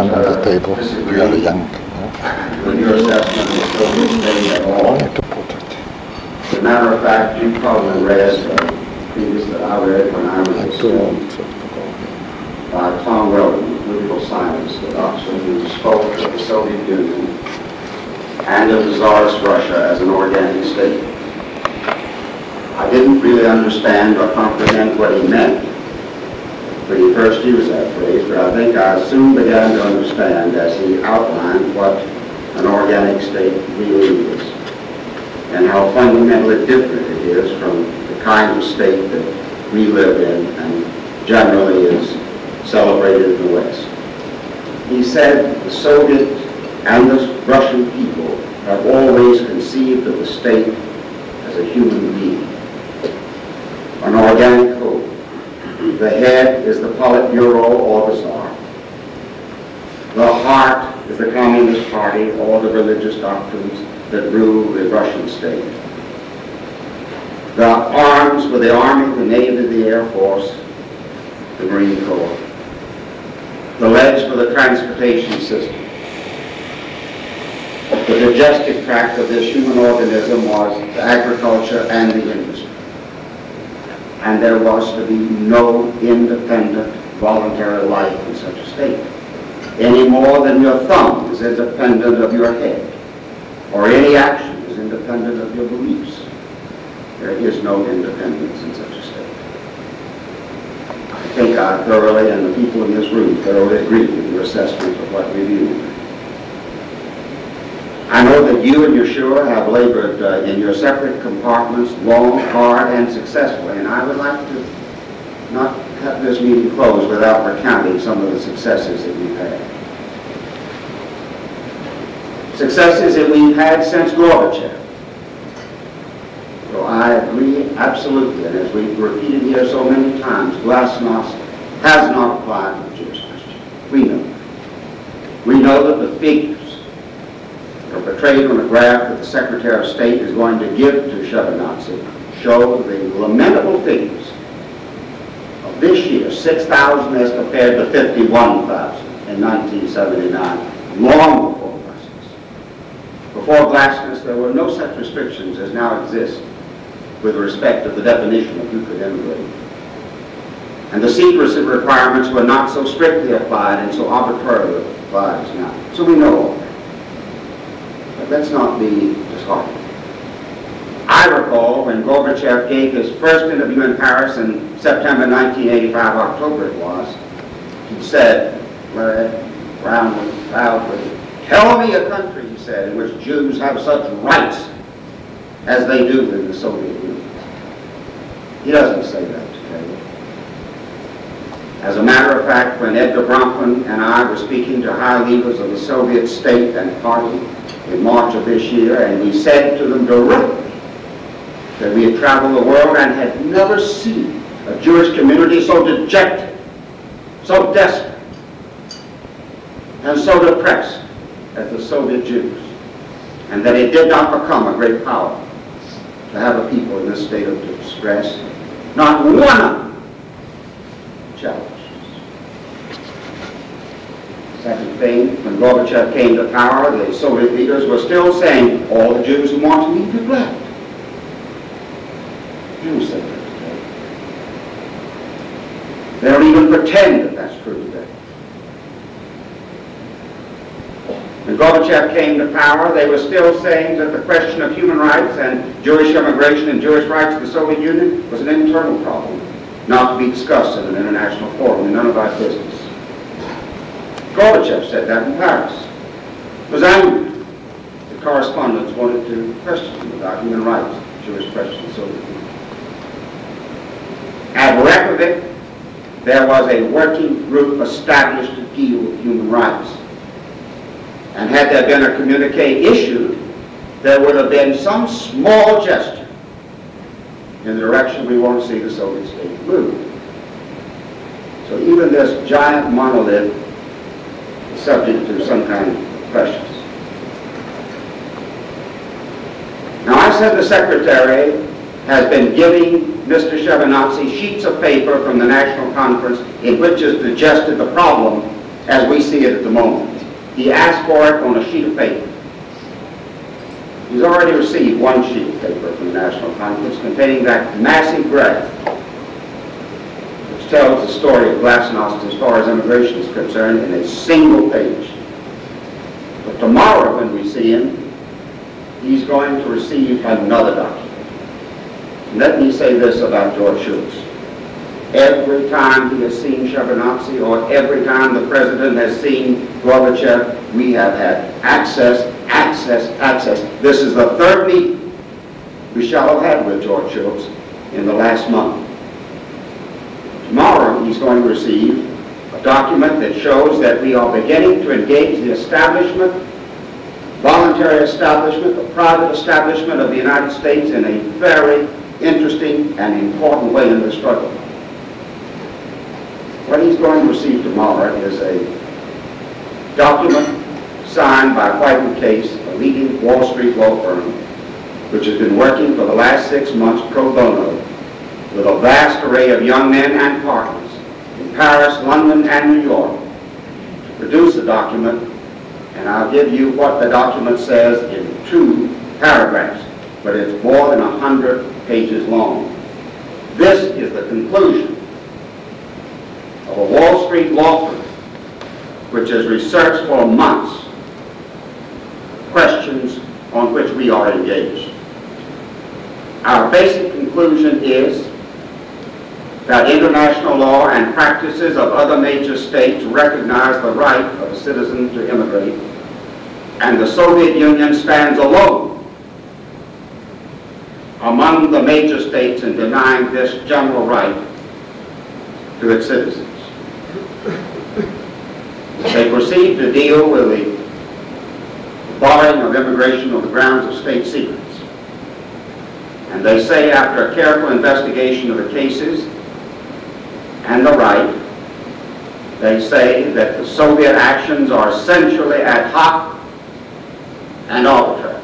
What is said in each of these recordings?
them on the table. We are young. With your assessment of the Soviet state at all. As a matter of fact, you probably read a piece that I read when I was a student by Tom Weldon, a political scientist at Oxford, who spoke of the Soviet Union and of the Tsarist Russia as an organic state. I didn't really understand or comprehend what he meant when he first used that phrase, but I think I soon began to understand as he outlined what an organic state really is and how fundamentally different it is from the kind of state that we live in and generally is celebrated in the West. He said the Soviet and the Russian people have always conceived of the state as a human being, an organic whole. The head is the Politburo or the Tsar. The heart is the Communist Party or the religious doctrines that rule the Russian state. The arms were the Army, the Navy, the Air Force, the Marine Corps. The legs were the transportation system. The digestive tract of this human organism was the agriculture and the industry. And there was to be no independent voluntary life in such a state, any more than your thumb is independent of your head, or any action is independent of your beliefs. There is no independence in such a state. I think I thoroughly, and the people in this room thoroughly agree with your assessment of what we do. I know that you and Yeshua have labored in your separate compartments long, hard, and successfully, and I would like to not have this meeting closed without recounting some of the successes that we've had. Successes that we've had since Gorbachev. So I agree absolutely, and as we've repeated here so many times, glasnost has not applied to the Jewish question. We know that. We know that the figures are portrayed on a graph that the Secretary of State is going to give to Shevardnadze show the lamentable figures of this year, 6,000 as compared to 51,000 in 1979, long before glasnost. Before glasnost, there were no such restrictions as now exist with respect to the definition of who could immigrate. And the secrecy requirements were not so strictly applied and so arbitrarily applied as now. So we know all that. But let's not be disheartened. I recall when Gorbachev gave his first interview in Paris in September 1985, October it was, he said, roundly, proudly, "Tell me a country," he said, "in which Jews have such rights as they do in the Soviet Union." He doesn't say that today. As a matter of fact, when Edgar Bronfman and I were speaking to high leaders of the Soviet state and party in March of this year, and we said to them directly that we had traveled the world and had never seen a Jewish community so dejected, so desperate, and so depressed as the Soviet Jews, and that it did not become a great power to have a people in this state of distress. Not one of them challenged. Second thing, when Gorbachev came to power, the Soviet leaders were still saying, all the Jews who want to leave have left. Jews say that today. They don't even pretend that that's true today. When Gorbachev came to power, they were still saying that the question of human rights and Jewish immigration and Jewish rights in the Soviet Union was an internal problem, not to be discussed in an international forum, and none of our business. Gorbachev said that in Paris. It was angry. The correspondents wanted to question him about human rights, Jewish question in the Soviet Union. At Reykjavik, there was a working group established to deal with human rights. And had there been a communique issued, there would have been some small gesture in the direction we want to see the Soviet state move. So even this giant monolith is subject to some kind of pressures. Now, I said the Secretary has been giving Mr. Shevardnadze sheets of paper from the National Conference in which is digested the problem as we see it at the moment. He asked for it on a sheet of paper. He's already received one sheet of paper from the National Conference containing that massive graph which tells the story of Glasnost as far as immigration is concerned in a single page. But tomorrow when we see him, he's going to receive another document. Let me say this about George Shultz. Every time he has seen Shevardnadze or every time the President has seen Gorbachev, we have had access. This is the third meeting we shall have had with George Shultz in the last month. Tomorrow he's going to receive a document that shows that we are beginning to engage the establishment, voluntary establishment, the private establishment of the United States in a very interesting and important way in the struggle. What he's going to receive tomorrow is a document signed by White & Case, a leading Wall Street law firm, which has been working for the last 6 months pro bono with a vast array of young men and partners in Paris, London, and New York to produce a document, and I'll give you what the document says in 2 paragraphs, but it's more than 100 pages long. This is the conclusion of a Wall Street law firm which has researched for months questions on which we are engaged. Our basic conclusion is that international law and practices of other major states recognize the right of a citizen to immigrate, and the Soviet Union stands alone among the major states in denying this general right to its citizens. They proceed to deal with the barring of immigration on the grounds of state secrets. And they say, after a careful investigation of the cases and the right, they say that the Soviet actions are essentially ad hoc and arbitrary.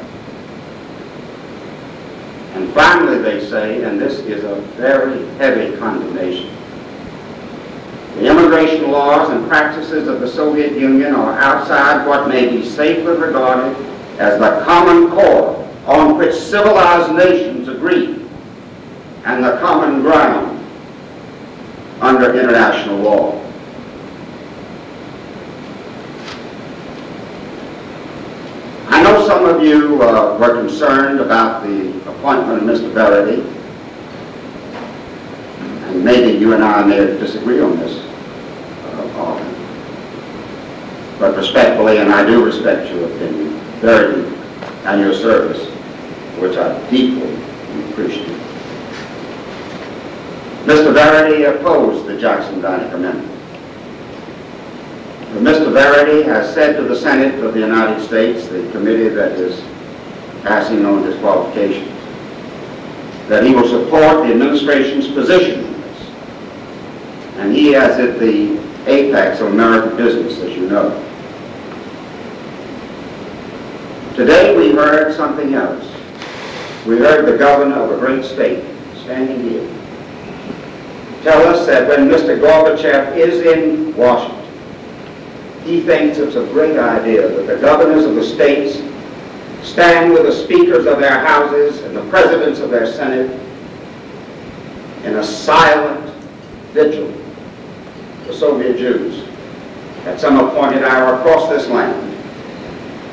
And finally they say, and this is a very heavy condemnation, the immigration laws and practices of the Soviet Union are outside what may be safely regarded as the common core on which civilized nations agree and the common ground under international law. I know some of you were concerned about the appointment of Mr. Verity, and maybe you and I may disagree on this often. But respectfully, and I do respect your opinion, Verity, and your service, which I deeply appreciate. Mr. Verity opposed the Jackson-Vanik Amendment. But Mr. Verity has said to the Senate of the United States, the committee that is passing on disqualifications, that he will support the administration's position on this. And he is at the apex of American business, as you know. Today we heard something else. We heard the governor of a great state standing here tell us that when Mr. Gorbachev is in Washington, he thinks it's a great idea that the governors of the states stand with the speakers of their houses and the presidents of their Senate in a silent vigil for Soviet Jews at some appointed hour across this land,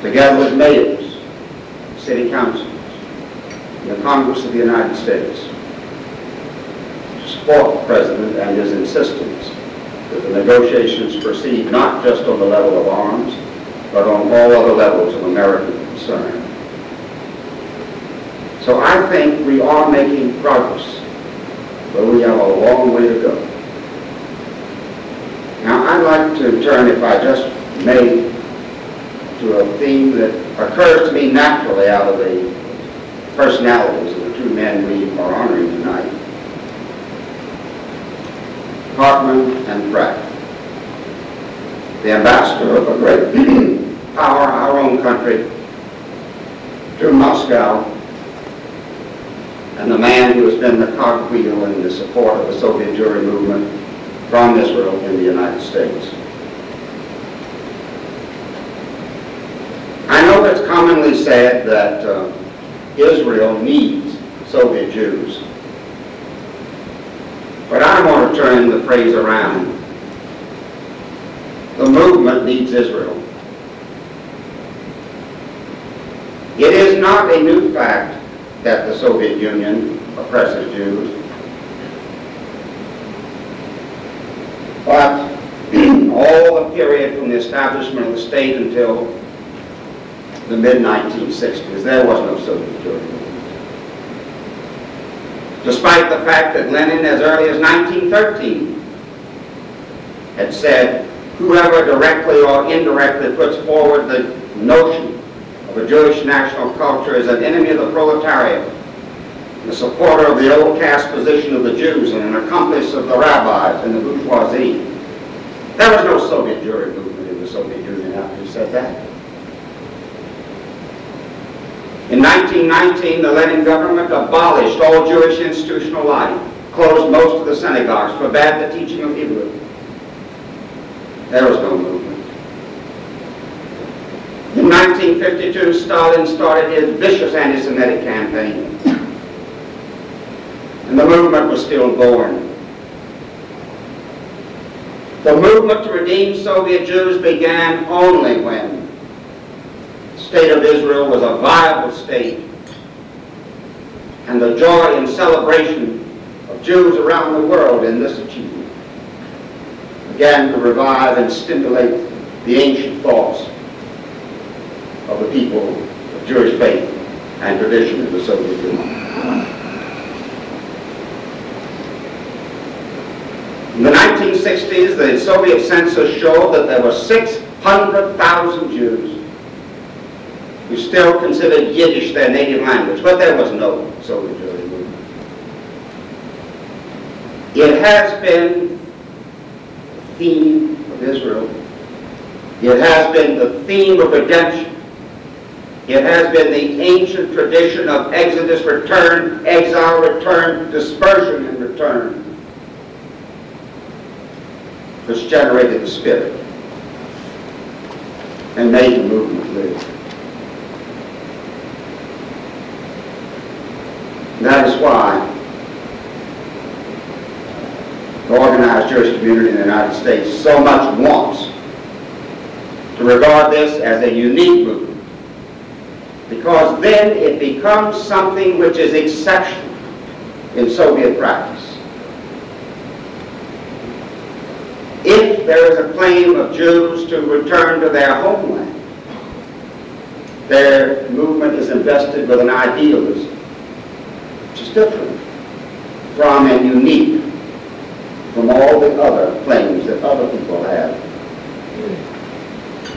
together with mayors, city councils, and the Congress of the United States, to support the President and his insistence that the negotiations proceed not just on the level of arms, but on all other levels of American concern. So I think we are making progress, but we have a long way to go. Now I'd like to turn, if I just may, to a theme that occurs to me naturally out of the personalities of the 2 men we are honoring tonight, Harman and Pratt, the ambassador of a great power, our own country, to Moscow, and the man who has been the cogwheel in the support of the Soviet Jewry movement from Israel in the United States. know, it's commonly said that Israel needs Soviet Jews. But I want to turn the phrase around. The movement needs Israel. It is not a new fact that the Soviet Union oppresses Jews, but all the period from the establishment of the state until the mid-1960s, there was no Soviet Jewry movement. Despite the fact that Lenin, as early as 1913, had said, whoever directly or indirectly puts forward the notion of a Jewish national culture is an enemy of the proletariat, a supporter of the old caste position of the Jews, and an accomplice of the rabbis and the bourgeoisie. There was no Soviet Jewry movement in the Soviet Union after he said that. In 1919, the Lenin government abolished all Jewish institutional life, closed most of the synagogues, forbade the teaching of Hebrew. There was no movement. In 1952, Stalin started his vicious anti-Semitic campaign, and the movement was still born. The movement to redeem Soviet Jews began only when the state of Israel was a viable state, and the joy and celebration of Jews around the world in this achievement began to revive and stimulate the ancient thoughts of the people of Jewish faith and tradition in the Soviet Union. In the 1960s, the Soviet census showed that there were 600,000 Jews who still considered Yiddish their native language, but there was no Soviet Jewry movement. It has been the theme of Israel. It has been the theme of redemption. It has been the ancient tradition of exodus, return, exile, return, dispersion, and return, which generated the spirit and made the movement live. And that is why the organized Jewish community in the United States so much wants to regard this as a unique movement, because then it becomes something which is exceptional in Soviet practice. If there is a claim of Jews to return to their homeland, their movement is invested with an idealism which is different from and unique from all the other claims that other people have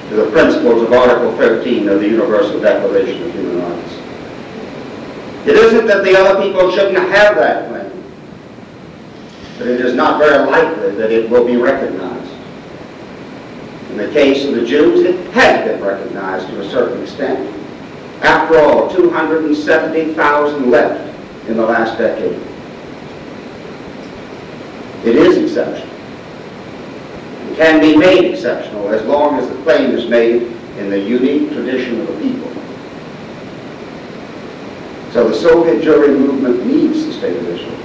to the principles of Article 13 of the Universal Declaration of Human Rights. It isn't that the other people shouldn't have that claim, but it is not very likely that it will be recognized. In the case of the Jews, it has been recognized to a certain extent. After all, 270,000 left in the last decade. It is exceptional. It can be made exceptional as long as the claim is made in the unique tradition of the people. So the Soviet Jewry movement needs the state of Israel.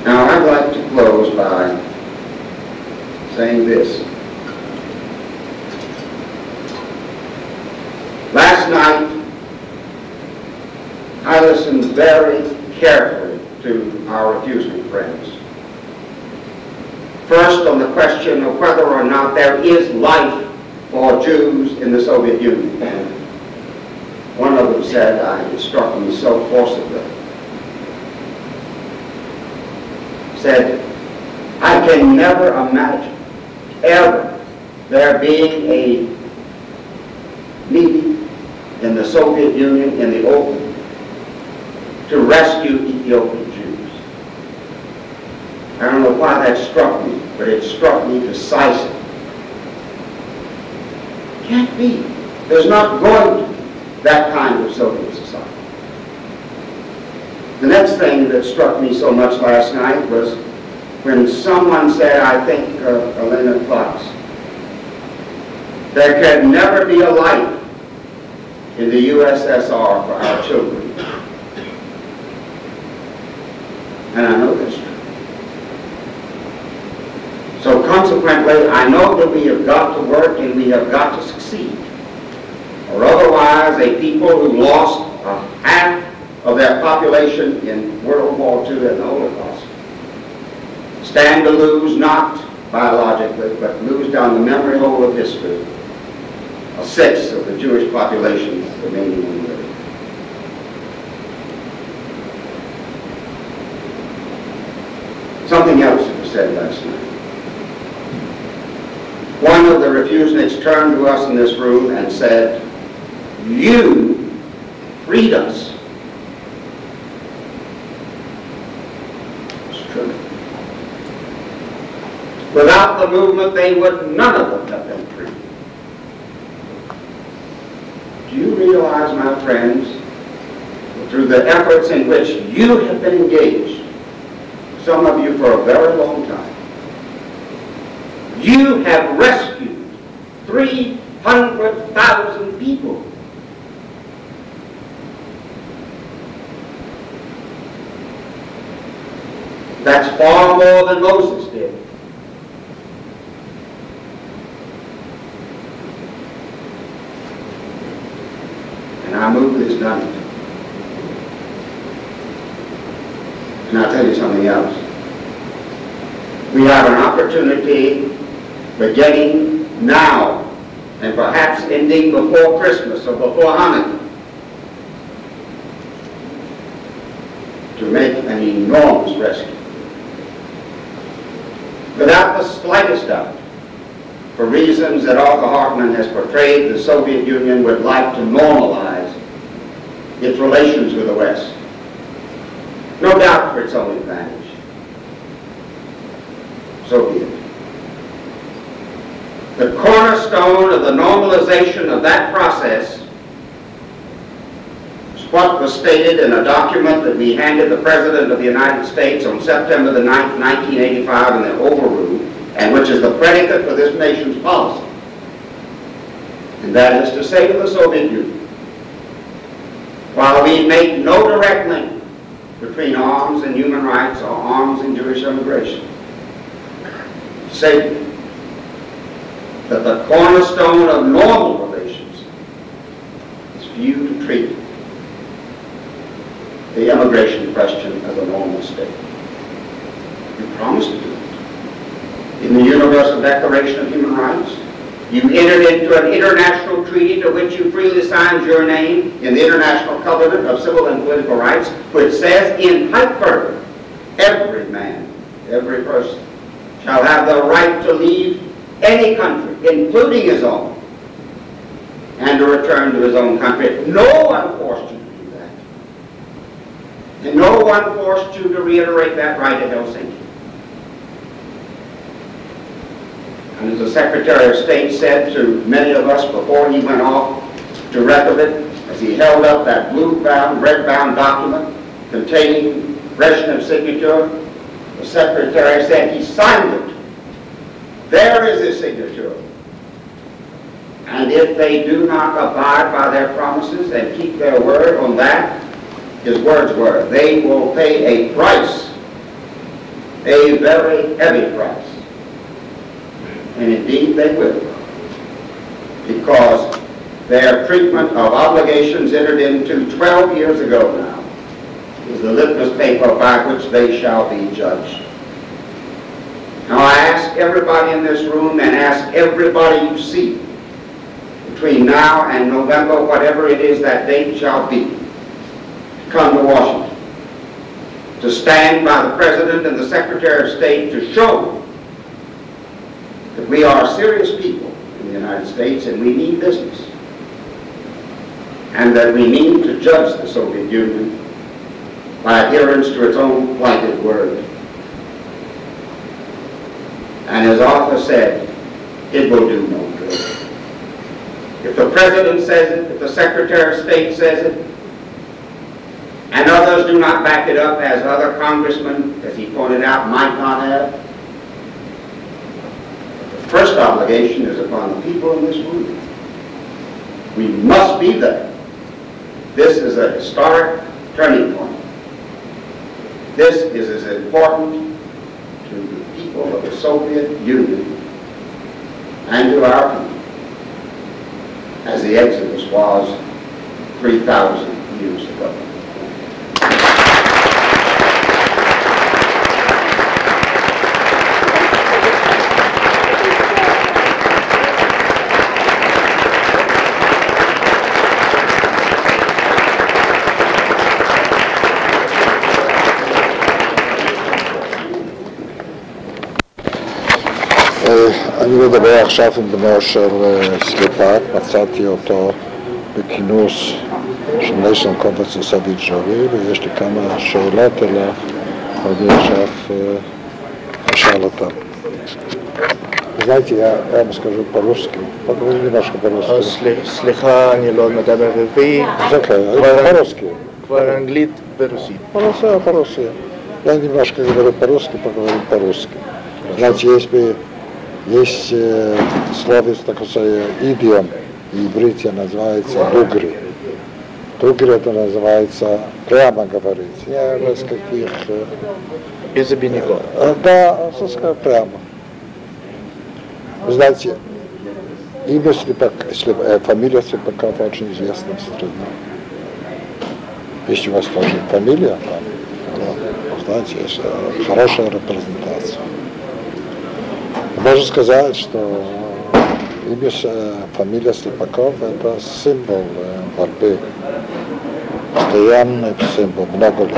Now I'd like to close by saying this. Last night, I listened very carefully to our refusing friends. First, on the question of whether or not there is life for Jews in the Soviet Union. And one of them said, it struck me so forcibly, said, I can never imagine ever there being a meeting in the Soviet Union in the open to rescue Ethiopian Jews. I don't know why that struck me, but it struck me decisively. Can't be. There's not going to be that kind of Soviet society. The next thing that struck me so much last night was when someone said, I think Elena Klotz, There can never be a life in the USSR for our children. And I know that's true. So consequently, I know that we have got to work and we have got to succeed. Or otherwise, a people who lost half of their population in World War II and the Holocaust stand to lose, not biologically, but lose down the memory hole of history, a sixth of the Jewish population remaining in the earth. Something else was said last night. One of the refuseniks turned to us in this room and said, "You freed us." It's true. Without the movement, none of them have been free. Do you realize, my friends, through the efforts in which you have been engaged, some of you for a very long time, you have rescued 300,000 people. That's far more than Moses did. And our movement has done it. And I'll tell you something else. We have an opportunity beginning now and perhaps ending before Christmas or before Hanukkah to make an enormous rescue. Without the slightest doubt, for reasons that Arthur Hartman has portrayed, the Soviet Union would like to normalize its relations with the West. No doubt for its own advantage. So be it. The cornerstone of the normalization of that process is what was stated in a document that we handed the President of the United States on September the 9th, 1985 in the Oval Room, and which is the predicate for this nation's policy. And that is to say to the Soviet Union, while we make no direct link between arms and human rights or arms and Jewish immigration, say that the cornerstone of normal relations is for you to treat the immigration question as a normal state. You promised to do it. In the Universal Declaration of Human Rights, you entered into an international treaty to which you freely signed your name in the International Covenant of Civil and Political Rights, which says in hyperbole, every man, every person, shall have the right to leave any country, including his own, and to return to his own country. No one forced you to do that. And no one forced you to reiterate that right at Helsinki. And as the Secretary of State said to many of us before he went off to Reykjavik, as he held up that blue-bound, red-bound document containing Brezhnev's signature, the Secretary said he signed it. There is his signature. And if they do not abide by their promises and keep their word on that, his words were, they will pay a price, a very heavy price. And indeed they will, because their treatment of obligations entered into 12 years ago now is the litmus paper by which they shall be judged. Now I ask everybody in this room and ask everybody you see between now and November, whatever it is that date shall be, to come to Washington, to stand by the President and the Secretary of State to show that we are serious people in the United States and we mean business, and that we mean to judge the Soviet Union by adherence to its own plighted word. And as Arthur said, it will do no good. If the President says it, if the Secretary of State says it, and others do not back it up, as other congressmen, as he pointed out, might not have, the First obligation is upon the people in this room. We must be there. This is a historic turning point. This is as important to the people of the Soviet Union and to our country as the Exodus was 3,000 years ago. אני מדבר עכשיו עם בנו של סליפק, מצאתי אותו בכינוס של נאסר קובץ הסודית ג'ורי, ויש לי כמה שאלות אליו, עוד עכשיו אשאל אותם. Знаете, я вам скажу по-русски. Поговорим немножко по-русски. סליחה, אני לא מדבר עברית. По-русски. כבר אנגלית ורוסית. По-русски. Я немножко говорю по-русски, поговорим по-русски. Знаете, есть слово такое идиом, в иврите называется дугри. Дугри это называется прямо говорить. Я из каких... Без обиняков. Да, прямо. Вы знаете, имя фамилия Слепакова очень известна в стране. Если у вас тоже фамилия, знаете, есть хорошая репрезентация. Можно сказать, что имя, фамилия Слепаков – это символ борьбы, постоянный символ, много лет.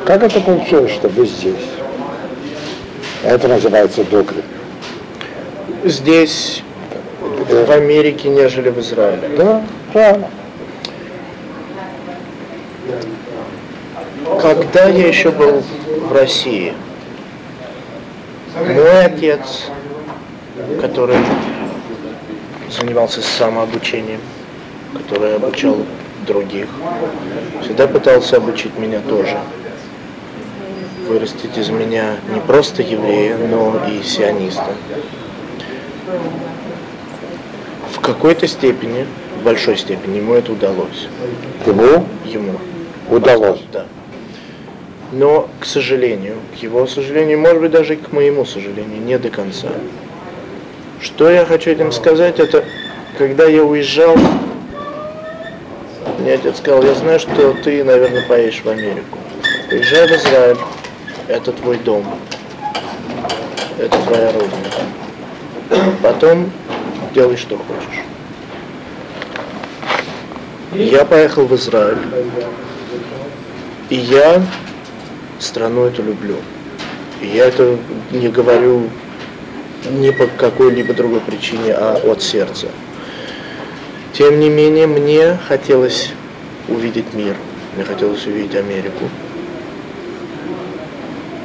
Как это получилось, что вы здесь? Это называется дугри. Здесь, в Америке, нежели в Израиле. Да, правильно. Когда я еще был в России, мой отец, который занимался самообучением, который обучал других, всегда пытался обучить меня тоже. Вырастить из меня не просто еврея, но и сиониста. В какой-то степени, в большой степени, ему это удалось. Ему. Удалось? Да. Но, к сожалению, к его сожалению, может быть, даже и к моему сожалению, не до конца. Что я хочу этим сказать, это, когда я уезжал, мне отец сказал, я знаю, что ты, наверное, поедешь в Америку. Уезжай в Израиль, это твой дом, это твоя родина. Потом делай, что хочешь. Я поехал в Израиль, и я страну эту люблю. И я это не говорю ни по какой-либо другой причине, а от сердца. Тем не менее, мне хотелось увидеть мир, мне хотелось увидеть Америку.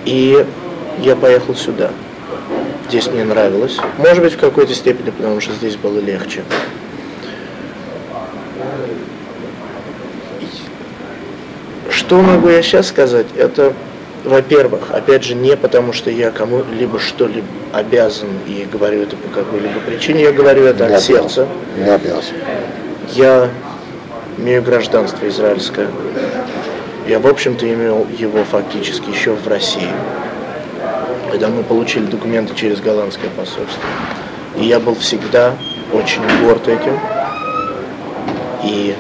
И я поехал сюда. Здесь мне нравилось. Может быть, в какой-то степени, потому что здесь было легче. Что могу я сейчас сказать? Это, во-первых, опять же, не потому, что я кому-либо что-либо обязан и говорю это по какой-либо причине, я говорю это от сердца. Не обязан. Я имею гражданство израильское. Я, в общем-то, имел его фактически еще в России, когда мы получили документы через голландское посольство. И я был всегда очень горд этим. И,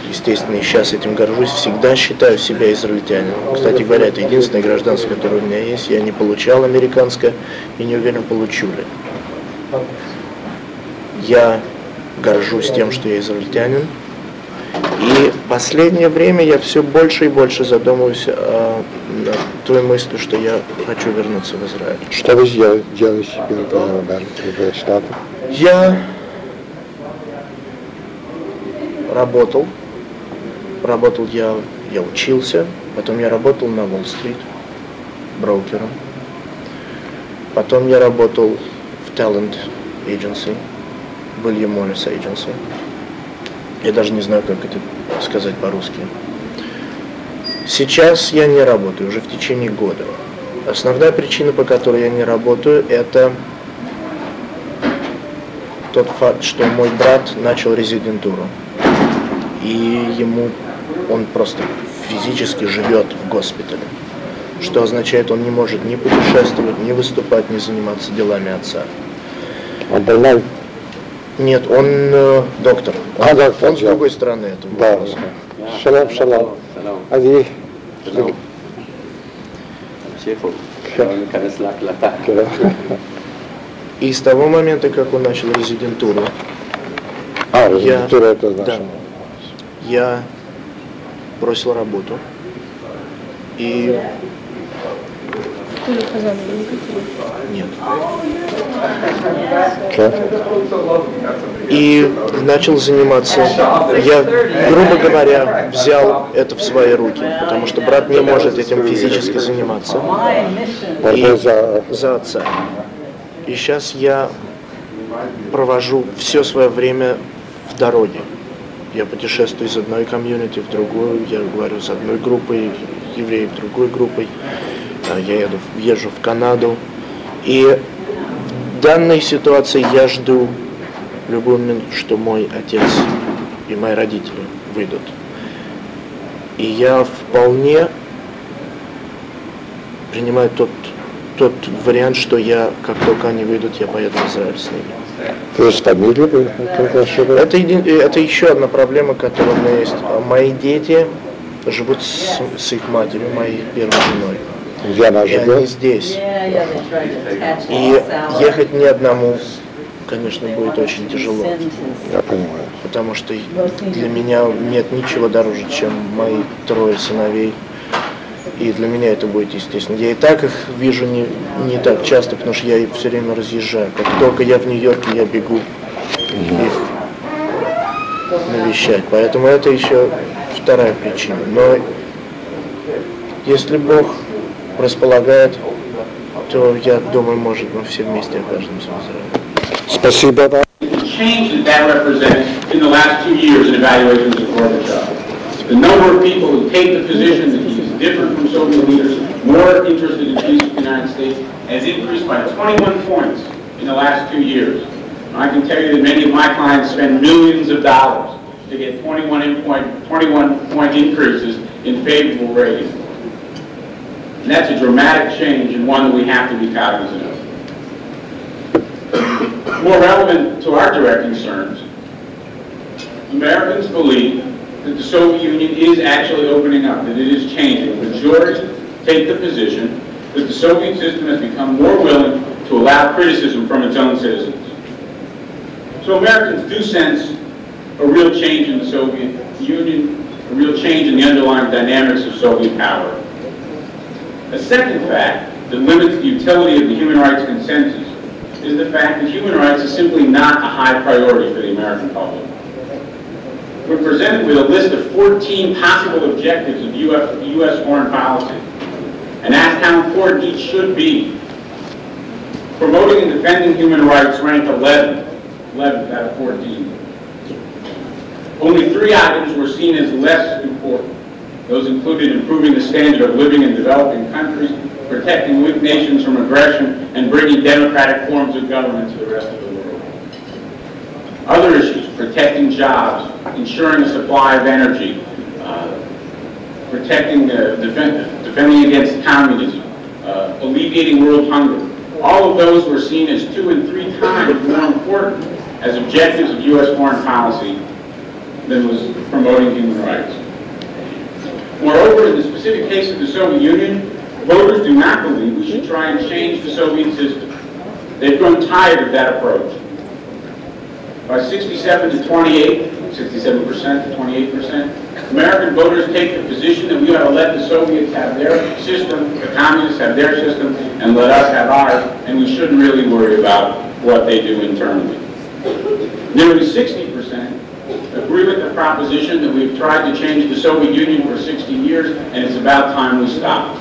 естественно, и сейчас этим горжусь. Всегда считаю себя израильтянином. Кстати говоря, это единственное гражданство, которое у меня есть. Я не получал американское и не уверен, получу ли. Я горжусь тем, что я израильтянин. И в последнее время я все больше и больше задумываюсь о той мысли, что я хочу вернуться в Израиль. Что вы делаете в Штатах? Я работал я учился, потом я работал на Уолл-стрит брокером, потом я работал в Talent Agency, William Morris Agency. Я даже не знаю, как это сказать по-русски. Сейчас я не работаю, уже в течение года. Основная причина, по которой я не работаю, это тот факт, что мой брат начал резидентуру, и он просто физически живет в госпитале, что означает, он не может ни путешествовать, ни выступать, ни заниматься делами отца. Он больной? Нет, он доктор. Доктор. Он с другой стороны этого вопроса. Шалом, шалом. שלום. תמשיכו, ניכנס להקלטה. И с того момента, как он начал резидентуру, резидентура это значит? Я бросил работу и... Нет. И начал заниматься, я, грубо говоря, взял это в свои руки, потому что брат не может этим физически заниматься. И за отца. И сейчас я провожу все свое время в дороге. Я путешествую из одной комьюнити в другую, я говорю с одной группой евреев, другой группой. Я езжу в Канаду. И в данной ситуации я жду в любой момент, что мой отец и мои родители выйдут. И я вполне принимаю тот вариант, что я, как только они выйдут, я поеду в Израиль с ними. То есть фамилия? Это еще одна проблема, которая у меня есть. Мои дети живут с их матерью, моей первой женой. Где она живет? И они здесь. И ехать ни одному, конечно, будет очень тяжело. Я понимаю. Потому что для меня нет ничего дороже, чем мои 3 сыновей. И для меня это будет естественно. Я и так их вижу не так часто, потому что я их все время разъезжаю. Как только я в Нью-Йорке, я бегу их навещать. Поэтому это еще вторая причина. Но если Бог располагает, то я думаю, может, мы все вместе окажемся в Израиле. Спасибо вам. The number of people who take the position that he's different from Soviet leaders, more interested in peace with the United States, has increased by 21 points in the last 2 years. And I can tell you that many of my clients spend millions of dollars to get 21 point increases in favorable ratings. And that's a dramatic change and one that we have to be cognizant of. More relevant to our direct concerns, Americans believe that the Soviet Union is actually opening up, that it is changing. The majority take the position that the Soviet system has become more willing to allow criticism from its own citizens. So Americans do sense a real change in the Soviet Union, a real change in the underlying dynamics of Soviet power. A second fact that limits the utility of the human rights consensus is the fact that human rights is simply not a high priority for the American public. We're presented with a list of 14 possible objectives of U.S. foreign policy and asked how important each should be. Promoting and defending human rights ranked 11th out of 14. Only 3 items were seen as less important. Those included improving the standard of living in developing countries, protecting weak nations from aggression, and bringing democratic forms of government to the rest of the world. Other issues, protecting jobs, ensuring a supply of energy, protecting, defending against communism, alleviating world hunger. All of those were seen as 2 and 3 times more important as objectives of U.S. foreign policy than was promoting human rights. Moreover, in the specific case of the Soviet Union, voters do not believe we should try and change the Soviet system. They've grown tired of that approach. By 67% to 28%, American voters take the position that we ought to let the Soviets have their system, the communists have their system, and let us have ours, and we shouldn't really worry about what they do internally. Nearly 60% agree with the proposition that we've tried to change the Soviet Union for 60 years, and it's about time we stop.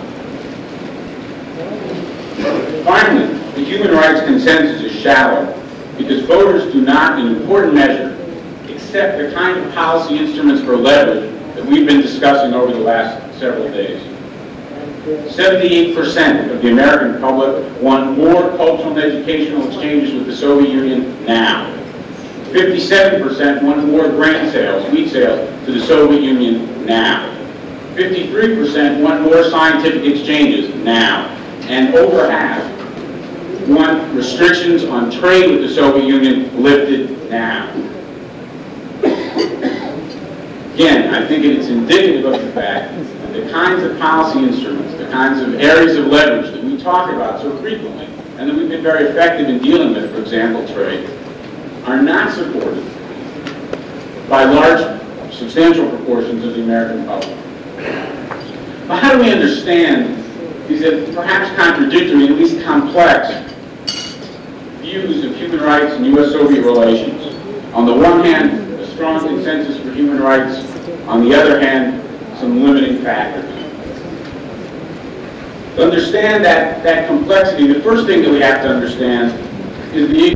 Finally, the human rights consensus is shallow because voters do not, in important measure, accept the kind of policy instruments for leverage that we've been discussing over the last several days. 78% of the American public want more cultural and educational exchanges with the Soviet Union now. 57% want more grain sales, wheat sales, to the Soviet Union now. 53% want more scientific exchanges now. And over half want restrictions on trade with the Soviet Union lifted now. Again, I think it's indicative of the fact that the kinds of policy instruments, the kinds of areas of leverage that we talk about so frequently, and that we've been very effective in dealing with, for example, trade, are not supported by large, substantial proportions of the American public. But how do we understand these perhaps contradictory, at least complex, views of human rights and U.S.-Soviet relations? On the one hand, a strong consensus for human rights. On the other hand, some limiting factors. To understand that complexity, the first thing that we have to understand is the